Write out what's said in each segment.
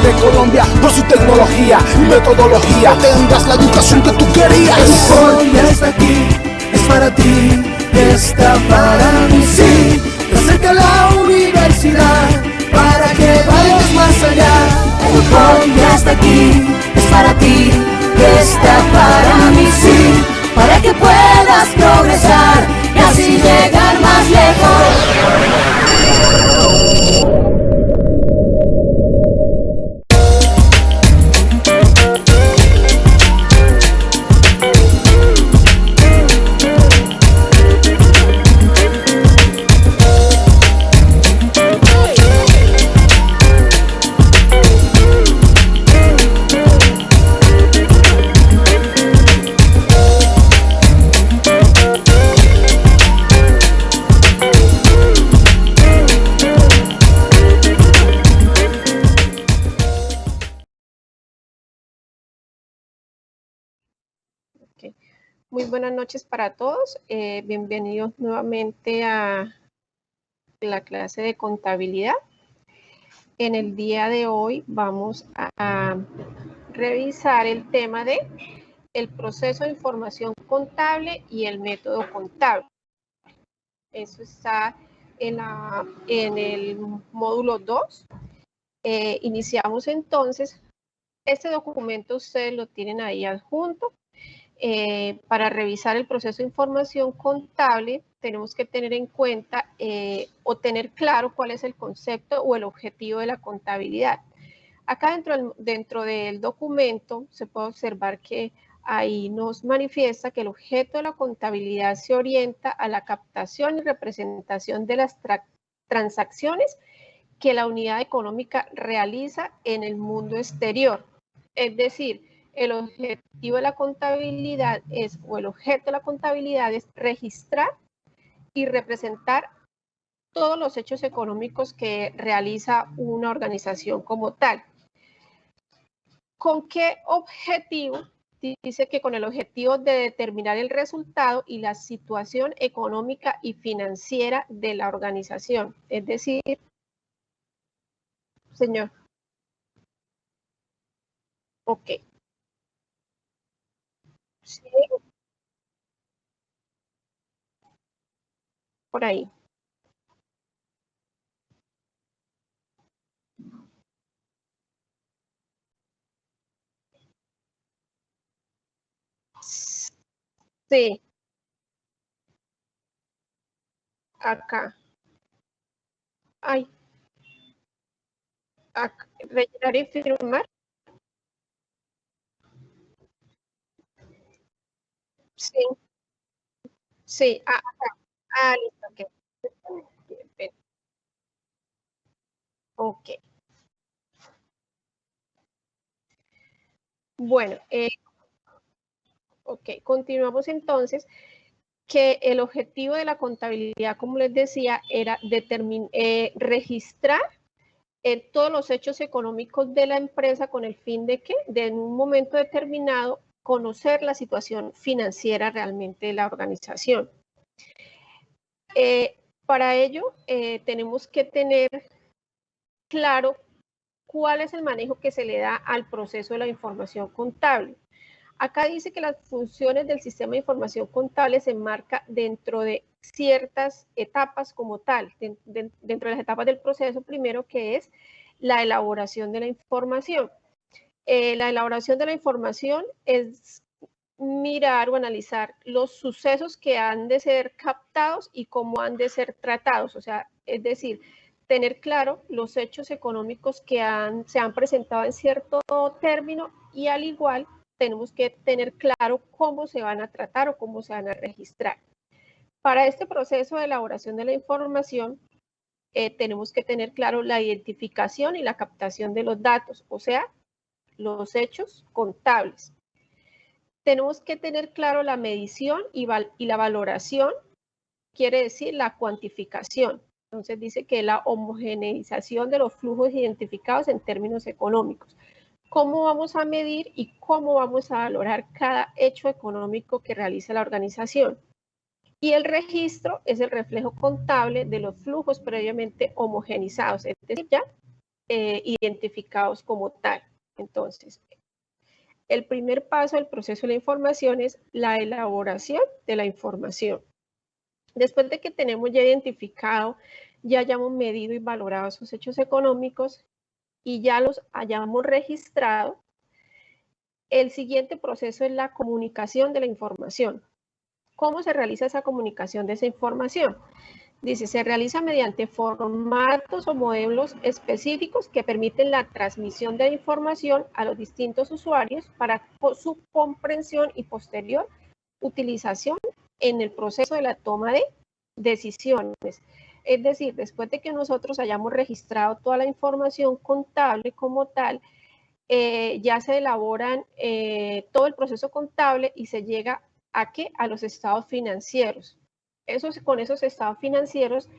de Colombia por su tecnología y metodología. Tendrás la educación que tú querías. Hoy ya está aquí, es para ti, está para mí, sí. Te acerca la universidad para que vayas más allá. Hoy ya está aquí, es para ti, está para mí, sí. Para que puedas progresar y así llegar más lejos. Muy buenas noches para todos. Bienvenidos nuevamente a la clase de contabilidad. En el día de hoy vamos a revisar el tema de el proceso de información contable y el método contable. Eso está en el módulo 2. Iniciamos entonces. Este documento ustedes lo tienen ahí adjunto. Para revisar el proceso de información contable, tenemos que tener en cuenta o tener claro cuál es el concepto o el objetivo de la contabilidad. Acá dentro del documento se puede observar que ahí nos manifiesta que el objeto de la contabilidad se orienta a la captación y representación de las transacciones que la unidad económica realiza en el mundo exterior. Es decir, el objetivo de la contabilidad o el objeto de la contabilidad es registrar y representar todos los hechos económicos que realiza una organización como tal. ¿Con qué objetivo? Dice que con el objetivo de determinar el resultado y la situación económica y financiera de la organización. Es decir, señor. Ok. Sí. Por ahí. Sí. Acá. Ay. Acá. Rellenar y firmar. Sí. Sí. Acá. Listo. Okay. Ok. Bueno, ok, continuamos entonces, que el objetivo de la contabilidad, como les decía, era registrar todos los hechos económicos de la empresa con el fin de que, de en un momento determinado, conocer la situación financiera realmente de la organización. Para ello, tenemos que tener claro cuál es el manejo que se le da al proceso de la información contable. Acá dice que las funciones del sistema de información contable se enmarca dentro de ciertas etapas como tal, dentro de las etapas del proceso, primero que es la elaboración de la información. La elaboración de la información es mirar o analizar los sucesos que han de ser captados y cómo han de ser tratados, o sea, es decir, tener claro los hechos económicos que se han presentado en cierto término y al igual tenemos que tener claro cómo se van a tratar o cómo se van a registrar. Para este proceso de elaboración de la información, tenemos que tener claro la identificación y la captación de los datos, o sea, los hechos contables. Tenemos que tener claro la medición y la valoración, quiere decir la cuantificación. Entonces dice que la homogeneización de los flujos identificados en términos económicos. Cómo vamos a medir y cómo vamos a valorar cada hecho económico que realiza la organización. Y el registro es el reflejo contable de los flujos previamente homogenizados, es decir, ya identificados como tal. Entonces, el primer paso del proceso de la información es la elaboración de la información. Después de que tenemos ya identificado, ya hayamos medido y valorado esos hechos económicos y ya los hayamos registrado, el siguiente proceso es la comunicación de la información. ¿Cómo se realiza esa comunicación de esa información? Dice, se realiza mediante formatos o modelos específicos que permiten la transmisión de la información a los distintos usuarios para su comprensión y posterior utilización en el proceso de la toma de decisiones. Es decir, después de que nosotros hayamos registrado toda la información contable como tal, ya se elaboran todo el proceso contable y se llega ¿a qué? A los estados financieros. Con esos estados financieros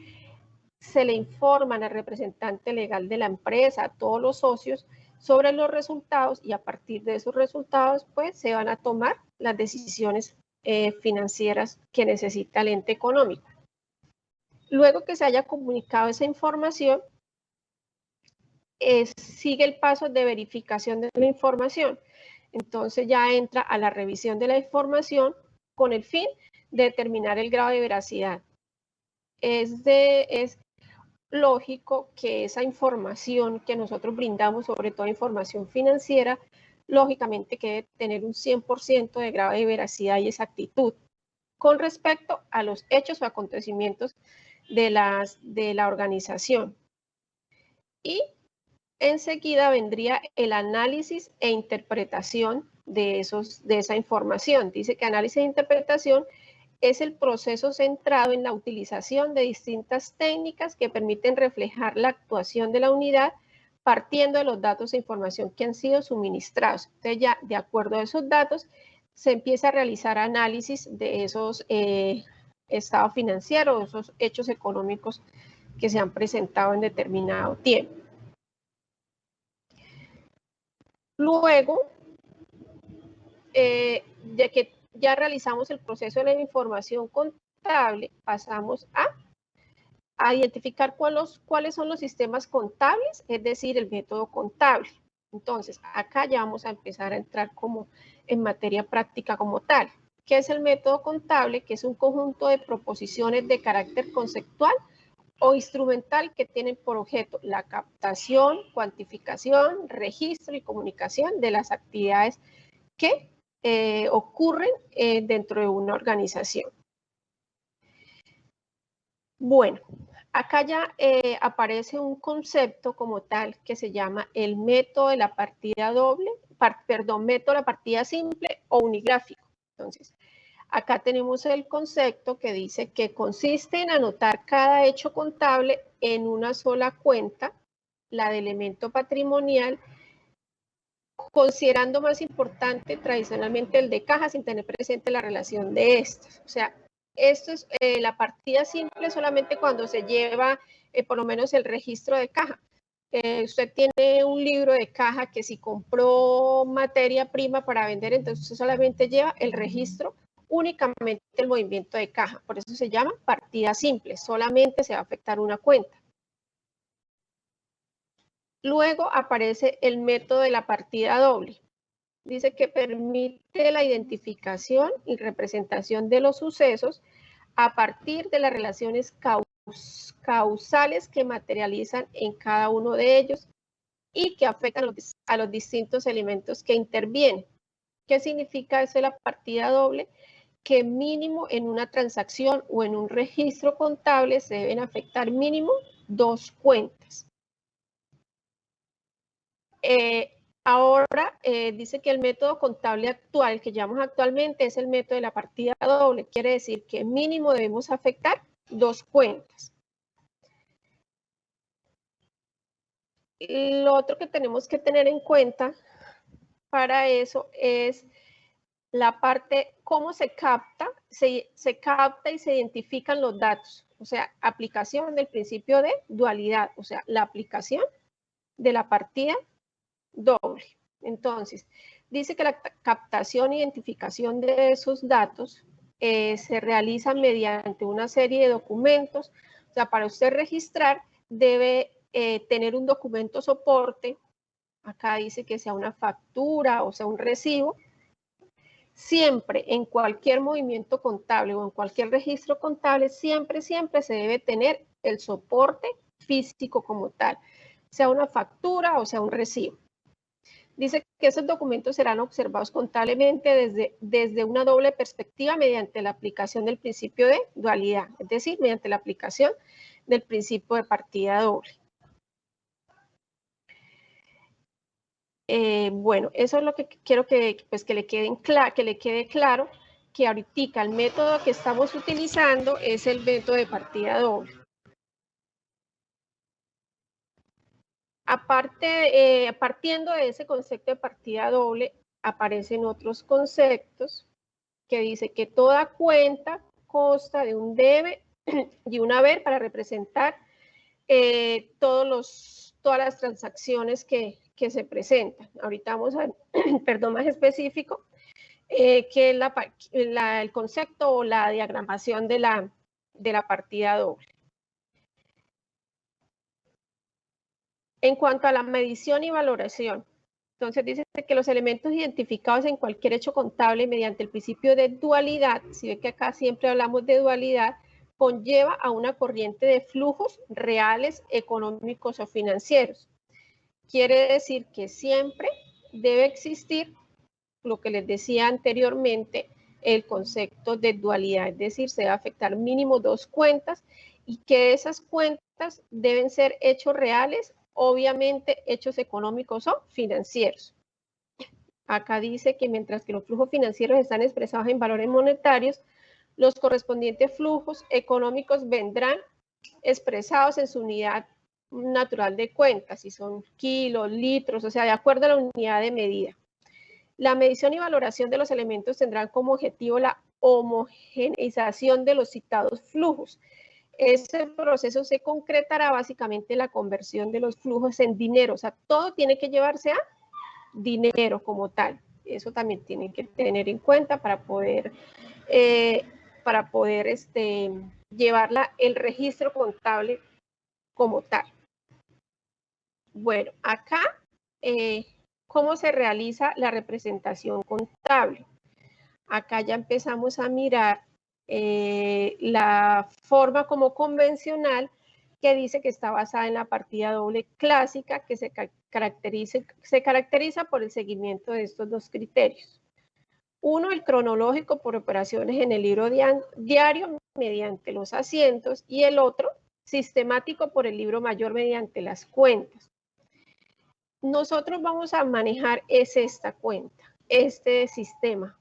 se le informan al representante legal de la empresa, a todos los socios, sobre los resultados y a partir de esos resultados, pues se van a tomar las decisiones financieras que necesita el ente económico. Luego que se haya comunicado esa información, sigue el paso de verificación de la información. Entonces ya entra a la revisión de la información con el fin de determinar el grado de veracidad. Es lógico que esa información que nosotros brindamos, sobre todo información financiera, lógicamente que debe tener un 100% de grado de veracidad y exactitud con respecto a los hechos o acontecimientos de la organización. Y enseguida vendría el análisis e interpretación de esa información. Dice que análisis e interpretación es el proceso centrado en la utilización de distintas técnicas que permiten reflejar la actuación de la unidad partiendo de los datos e información que han sido suministrados. Entonces ya de acuerdo a esos datos se empieza a realizar análisis de esos estados financieros, esos hechos económicos que se han presentado en determinado tiempo. Luego, de que ya realizamos el proceso de la información contable, pasamos a identificar cuáles son los sistemas contables, es decir, el método contable. Entonces, acá ya vamos a empezar a entrar como en materia práctica como tal. ¿Qué es el método contable? Que es un conjunto de proposiciones de carácter conceptual o instrumental que tienen por objeto la captación, cuantificación, registro y comunicación de las actividades que ocurren dentro de una organización. Bueno, acá ya aparece un concepto como tal que se llama el método de la partida doble, método de la partida simple o unigráfico. Entonces, acá tenemos el concepto que dice que consiste en anotar cada hecho contable en una sola cuenta, la de elemento patrimonial, considerando más importante tradicionalmente el de caja sin tener presente la relación de estas. O sea, esto es la partida simple solamente cuando se lleva por lo menos el registro de caja. Usted tiene un libro de caja que si compró materia prima para vender, entonces usted solamente lleva el registro, únicamente el movimiento de caja. Por eso se llama partida simple, solamente se va a afectar una cuenta. Luego aparece el método de la partida doble. Dice que permite la identificación y representación de los sucesos a partir de las relaciones causales que materializan en cada uno de ellos y que afectan a los distintos elementos que intervienen. ¿Qué significa eso de la partida doble? Que mínimo en una transacción o en un registro contable se deben afectar mínimo 2 cuentas. Ahora dice que el método contable actual que llamamos actualmente es el método de la partida doble. Quiere decir que mínimo debemos afectar 2 cuentas. Lo otro que tenemos que tener en cuenta para eso es la parte cómo se capta y se identifican los datos. O sea, aplicación del principio de dualidad, o sea, la aplicación de la partida doble. Entonces, dice que la captación e identificación de esos datos se realiza mediante una serie de documentos. O sea, para usted registrar debe tener un documento soporte, acá dice que sea una factura o sea un recibo, siempre en cualquier movimiento contable o en cualquier registro contable, siempre se debe tener el soporte físico como tal, sea una factura o sea un recibo. Dice que esos documentos serán observados contablemente desde una doble perspectiva mediante la aplicación del principio de dualidad, es decir, mediante la aplicación del principio de partida doble. Bueno, eso es lo que quiero que le quede claro, que ahorita el método que estamos utilizando es el método de partida doble. Aparte, partiendo de ese concepto de partida doble, aparecen otros conceptos que dice que toda cuenta consta de un debe y un haber para representar todas las transacciones que se presentan. Ahorita vamos a ver, más específico, que es el concepto o la diagramación de la partida doble. En cuanto a la medición y valoración, entonces dice que los elementos identificados en cualquier hecho contable mediante el principio de dualidad, si ve que acá siempre hablamos de dualidad, conlleva a una corriente de flujos reales, económicos o financieros. Quiere decir que siempre debe existir lo que les decía anteriormente, el concepto de dualidad, es decir, se debe afectar mínimo dos cuentas y que esas cuentas deben ser hechos reales, obviamente hechos económicos o financieros. Acá dice que mientras que los flujos financieros están expresados en valores monetarios, los correspondientes flujos económicos vendrán expresados en su unidad natural de cuenta, si son kilos, litros, o sea, de acuerdo a la unidad de medida. La medición y valoración de los elementos tendrán como objetivo la homogeneización de los citados flujos. Ese proceso se concretará básicamente en la conversión de los flujos en dinero, o sea, todo tiene que llevarse a dinero como tal. Eso también tienen que tener en cuenta para poder llevarla el registro contable como tal. Bueno, acá, ¿cómo se realiza la representación contable? Acá ya empezamos a mirar la forma como convencional que dice que está basada en la partida doble clásica, que se caracteriza por el seguimiento de estos dos criterios. Uno, el cronológico por operaciones en el libro diario mediante los asientos, y el otro, sistemático por el libro mayor mediante las cuentas. Nosotros vamos a manejar esta cuenta, este sistema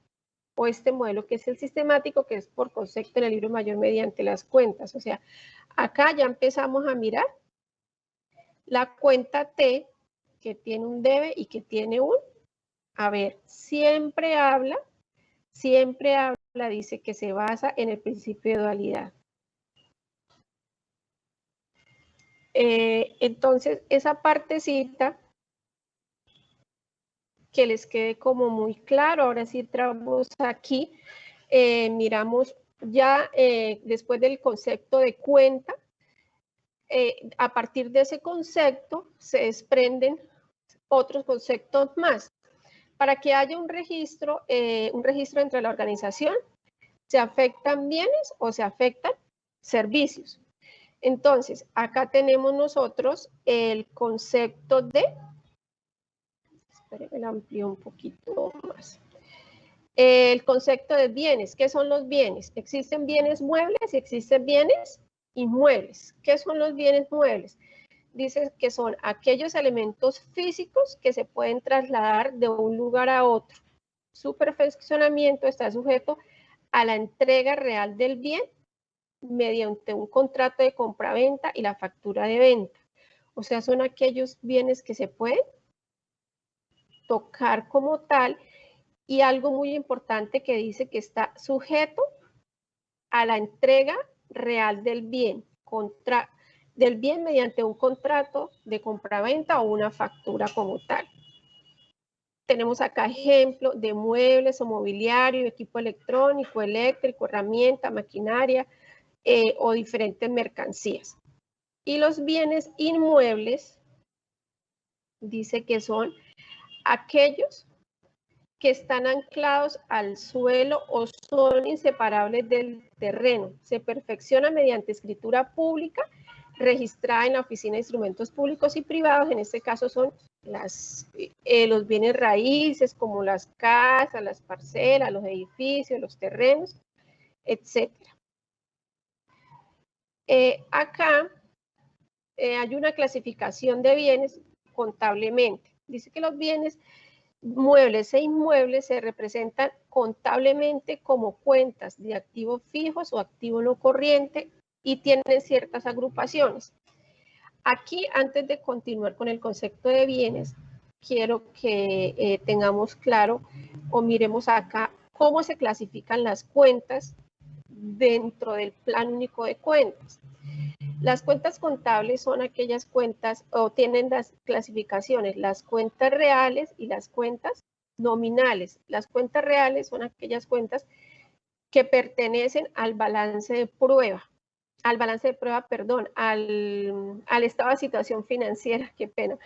o este modelo que es el sistemático, que es por concepto en el libro mayor mediante las cuentas. O sea, acá ya empezamos a mirar la cuenta T, que tiene un debe y que tiene un haber. Siempre habla, dice que se basa en el principio de dualidad. Entonces, esa partecita, que les quede como muy claro. Ahora sí entramos aquí, miramos ya después del concepto de cuenta, a partir de ese concepto se desprenden otros conceptos más. Para que haya un registro entre la organización, se afectan bienes o se afectan servicios. Entonces, acá tenemos nosotros el concepto de, esperen, lo amplío un poquito más. El concepto de bienes. ¿Qué son los bienes? Existen bienes muebles y existen bienes inmuebles. ¿Qué son los bienes muebles? Dice que son aquellos elementos físicos que se pueden trasladar de un lugar a otro. Su perfeccionamiento está sujeto a la entrega real del bien mediante un contrato de compraventa y la factura de venta. O sea, son aquellos bienes que se pueden tocar como tal, y algo muy importante que dice que está sujeto a la entrega real del bien mediante un contrato de compraventa o una factura como tal. Tenemos acá ejemplos de muebles o mobiliario, equipo electrónico, eléctrico, herramienta, maquinaria o diferentes mercancías. Y los bienes inmuebles, dice que son aquellos que están anclados al suelo o son inseparables del terreno. Se perfecciona mediante escritura pública registrada en la Oficina de Instrumentos Públicos y Privados. En este caso son los bienes raíces, como las casas, las parcelas, los edificios, los terrenos, etc. Acá hay una clasificación de bienes contablemente. Dice que los bienes muebles e inmuebles se representan contablemente como cuentas de activos fijos o activo no corriente y tienen ciertas agrupaciones. Aquí, antes de continuar con el concepto de bienes, quiero que tengamos claro o miremos acá cómo se clasifican las cuentas dentro del Plan Único de Cuentas. Las cuentas contables son aquellas cuentas, o tienen las clasificaciones, las cuentas reales y las cuentas nominales. Las cuentas reales son aquellas cuentas que pertenecen al balance de prueba, al estado de situación financiera, qué pena,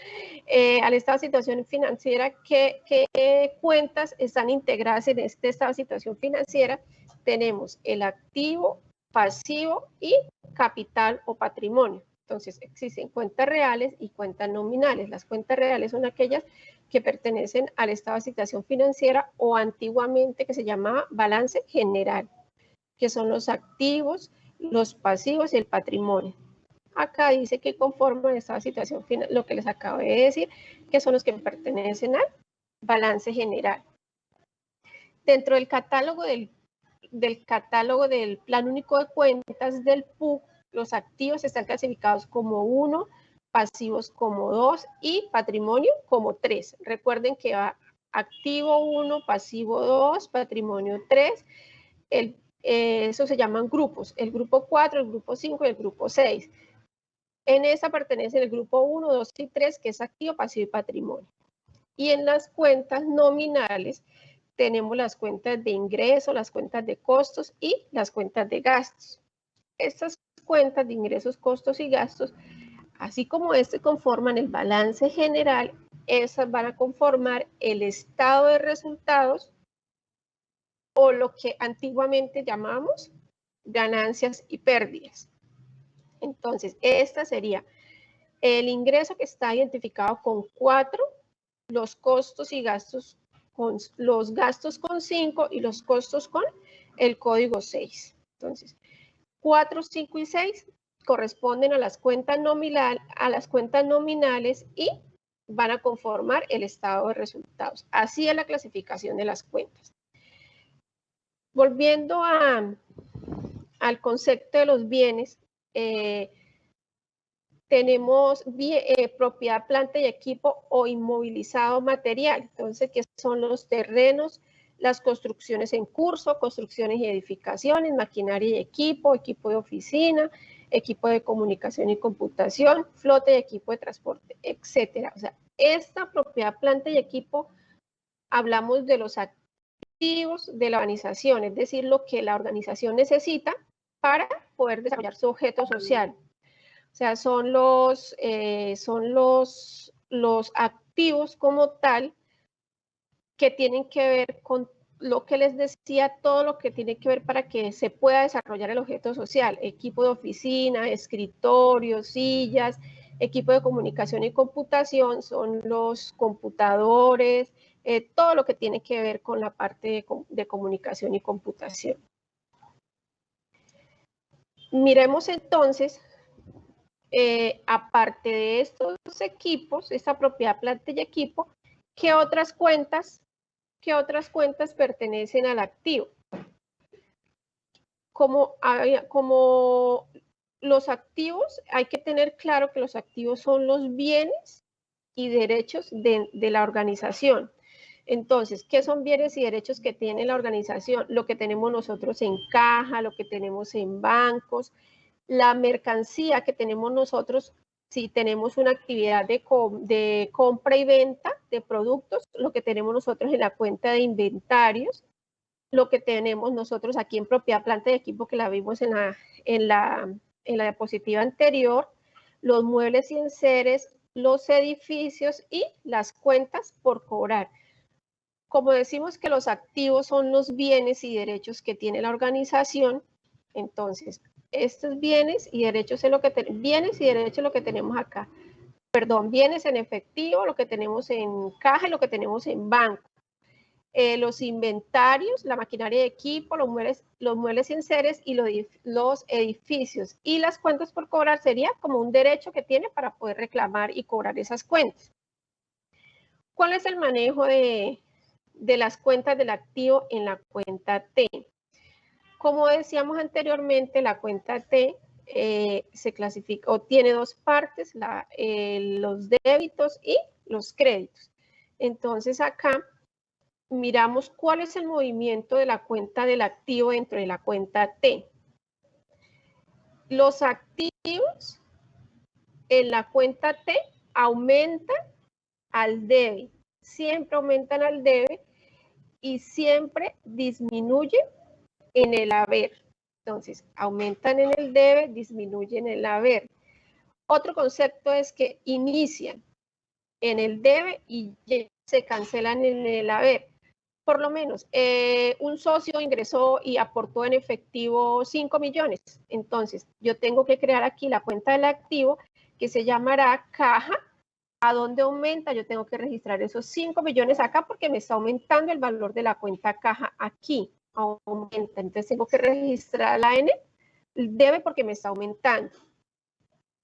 al estado de situación financiera, ¿qué cuentas están integradas en este estado de situación financiera? Tenemos el activo, pasivo y capital o patrimonio. Entonces, existen cuentas reales y cuentas nominales. Las cuentas reales son aquellas que pertenecen al estado de situación financiera o antiguamente que se llamaba balance general, que son los activos, los pasivos y el patrimonio. Acá dice que conforman esta situación final, lo que les acabo de decir, que son los que pertenecen al balance general. Dentro del catálogo del Plan Único de Cuentas del PUC, los activos están clasificados como 1, pasivos como 2 y patrimonio como 3. Recuerden que va activo 1, pasivo 2, patrimonio 3. Eso se llaman grupos, el grupo 4, el grupo 5 y el grupo 6. En esa pertenece el grupo 1, 2 y 3, que es activo, pasivo y patrimonio. Y en las cuentas nominales tenemos las cuentas de ingreso, las cuentas de costos y las cuentas de gastos. Estas cuentas de ingresos, costos y gastos, así como conforman el balance general, esas van a conformar el estado de resultados o lo que antiguamente llamamos ganancias y pérdidas. Entonces, esta sería el ingreso que está identificado con 4, los costos y gastos con los gastos con 5 y los costos con el código 6. Entonces, 4, 5 y 6 corresponden a las cuentas nominales y van a conformar el estado de resultados. Así es la clasificación de las cuentas. Volviendo al concepto de los bienes, tenemos propiedad, planta y equipo o inmovilizado material. Entonces, ¿qué son los terrenos? Las construcciones en curso, construcciones y edificaciones, maquinaria y equipo, equipo de oficina, equipo de comunicación y computación, flota y equipo de transporte, etcétera. O sea, esta propiedad, planta y equipo, hablamos de los activos de la organización, es decir, lo que la organización necesita para poder desarrollar su objeto social. O sea, son los activos como tal que tienen que ver con lo que les decía, todo lo que tiene que ver para que se pueda desarrollar el objeto social. Equipo de oficina, escritorios, sillas, equipo de comunicación y computación, son los computadores, todo lo que tiene que ver con la parte de comunicación y computación. Miremos entonces, aparte de estos equipos, esta propiedad, planta y equipo, ¿qué otras cuentas pertenecen al activo? Como los activos, hay que tener claro que los activos son los bienes y derechos de la organización. Entonces, ¿qué son bienes y derechos que tiene la organización? Lo que tenemos nosotros en caja, lo que tenemos en bancos, la mercancía que tenemos nosotros, si tenemos una actividad de compra y venta de productos, lo que tenemos nosotros en la cuenta de inventarios, lo que tenemos nosotros aquí en propiedad, planta y equipo, que la vimos en la diapositiva anterior, los muebles y enseres, los edificios y las cuentas por cobrar. Como decimos que los activos son los bienes y derechos que tiene la organización, entonces estos bienes y derechos es lo que tenemos acá. Perdón, bienes en efectivo, lo que tenemos en caja y lo que tenemos en banco. Los inventarios, la maquinaria de equipo, los muebles y enseres y los edificios. Y las cuentas por cobrar sería como un derecho que tiene para poder reclamar y cobrar esas cuentas. ¿Cuál es el manejo de las cuentas del activo en la cuenta T? Como decíamos anteriormente, la cuenta T se clasifica o tiene dos partes, los débitos y los créditos. Entonces acá miramos cuál es el movimiento de la cuenta del activo dentro de la cuenta T. Los activos en la cuenta T aumentan al débito, siempre aumentan al débito y siempre disminuyen en el haber. Entonces, aumentan en el debe, disminuyen en el haber. Otro concepto es que inician en el debe y se cancelan en el haber. Por lo menos, un socio ingresó y aportó en efectivo 5 millones. Entonces, yo tengo que crear aquí la cuenta del activo que se llamará caja. ¿A dónde aumenta? Yo tengo que registrar esos 5 millones acá porque me está aumentando el valor de la cuenta caja aquí. Aumenta. Entonces, tengo que registrar la N, debe porque me está aumentando.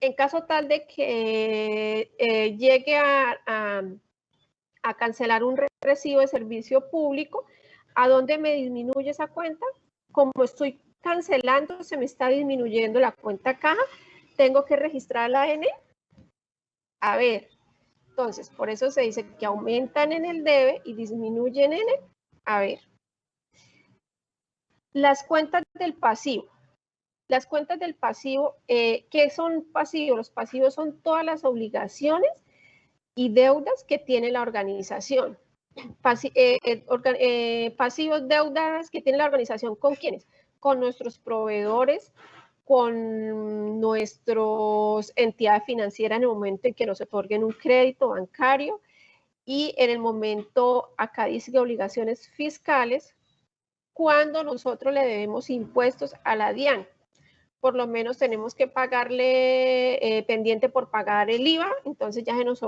En caso tal de que llegue a cancelar un recibo de servicio público, ¿a dónde me disminuye esa cuenta? Como estoy cancelando, se me está disminuyendo la cuenta caja, tengo que registrar la N. A ver, entonces, por eso se dice que aumentan en el debe y disminuyen en el haber. Las cuentas del pasivo. Las cuentas del pasivo, ¿qué son pasivos? Los pasivos son todas las obligaciones y deudas que tiene la organización. Pasivos, deudas que tiene la organización, ¿con quiénes? Con nuestros proveedores, con nuestras entidades financieras en el momento en que nos otorguen un crédito bancario y en el momento, acá dice que obligaciones fiscales, cuando nosotros le debemos impuestos a la DIAN. Por lo menos tenemos que pagarle pendiente por pagar el IVA, entonces ya se nos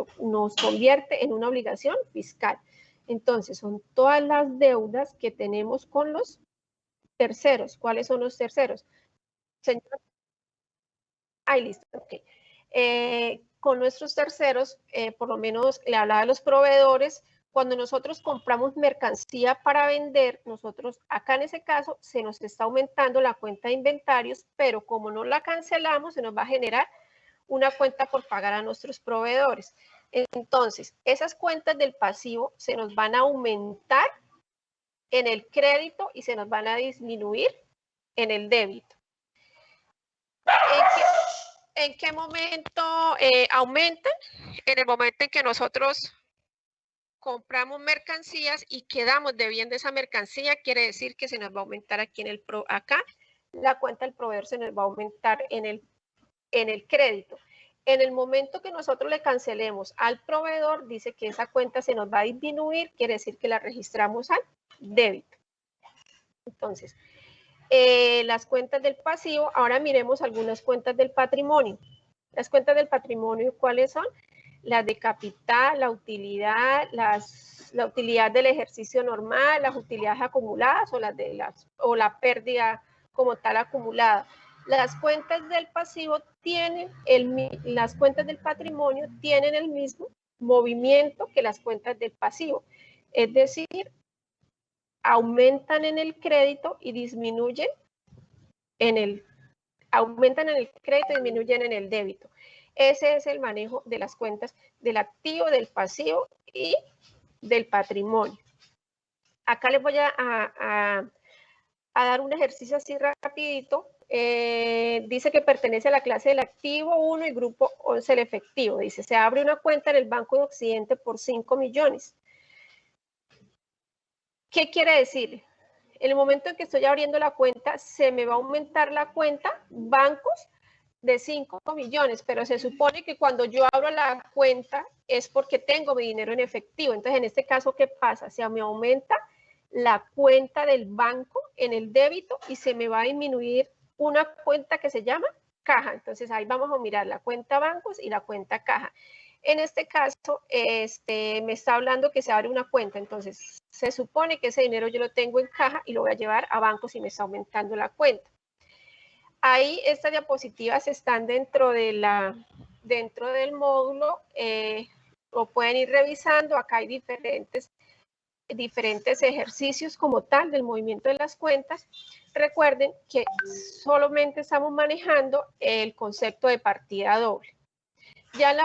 convierte en una obligación fiscal. Entonces, son todas las deudas que tenemos con los terceros. ¿Cuáles son los terceros? Señor. Ahí listo, ok. Con nuestros terceros, por lo menos le hablaba de los proveedores. Cuando nosotros compramos mercancía para vender, nosotros acá en ese caso se nos está aumentando la cuenta de inventarios, pero como no la cancelamos, se nos va a generar una cuenta por pagar a nuestros proveedores. Entonces, esas cuentas del pasivo se nos van a aumentar en el crédito y se nos van a disminuir en el débito. ¿En qué momento aumentan? En el momento en que nosotros compramos mercancías y quedamos debiendo esa mercancía, quiere decir que se nos va a aumentar aquí acá la cuenta del proveedor se nos va a aumentar en el crédito. En el momento que nosotros le cancelemos al proveedor, dice que esa cuenta se nos va a disminuir, quiere decir que la registramos al débito. Entonces, las cuentas del pasivo, ahora miremos algunas cuentas del patrimonio. Las cuentas del patrimonio, ¿cuáles son? Las de capital, la utilidad, la utilidad del ejercicio normal, las utilidades acumuladas o la pérdida como tal acumulada. Las cuentas del pasivo tienen las cuentas del patrimonio tienen el mismo movimiento que las cuentas del pasivo. Es decir, aumentan en el crédito y disminuyen aumentan en el crédito y disminuyen en el débito. Ese es el manejo de las cuentas del activo, del pasivo y del patrimonio. Acá les voy a dar un ejercicio así rapidito. Dice que pertenece a la clase del activo 1 y grupo 11 el efectivo. Dice, se abre una cuenta en el Banco de Occidente por 5 millones. ¿Qué quiere decir? En el momento en que estoy abriendo la cuenta, se me va a aumentar la cuenta bancos de 5 millones, pero se supone que cuando yo abro la cuenta es porque tengo mi dinero en efectivo. Entonces, en este caso, ¿qué pasa? Se me aumenta la cuenta del banco en el débito y se me va a disminuir una cuenta que se llama caja. Entonces, ahí vamos a mirar la cuenta bancos y la cuenta caja. En este caso, me está hablando que se abre una cuenta, entonces se supone que ese dinero yo lo tengo en caja y lo voy a llevar a bancos y me está aumentando la cuenta. Ahí estas diapositivas están dentro del módulo, lo pueden ir revisando. Acá hay diferentes ejercicios como tal del movimiento de las cuentas. Recuerden que solamente estamos manejando el concepto de partida doble. Ya en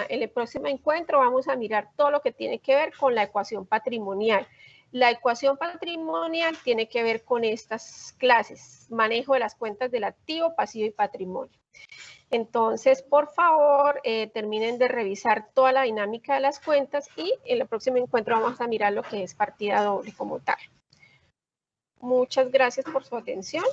el próximo encuentro vamos a mirar todo lo que tiene que ver con la ecuación patrimonial. La ecuación patrimonial tiene que ver con estas clases: manejo de las cuentas del activo, pasivo y patrimonio. Entonces, por favor, terminen de revisar toda la dinámica de las cuentas y en el próximo encuentro vamos a mirar lo que es partida doble como tal. Muchas gracias por su atención.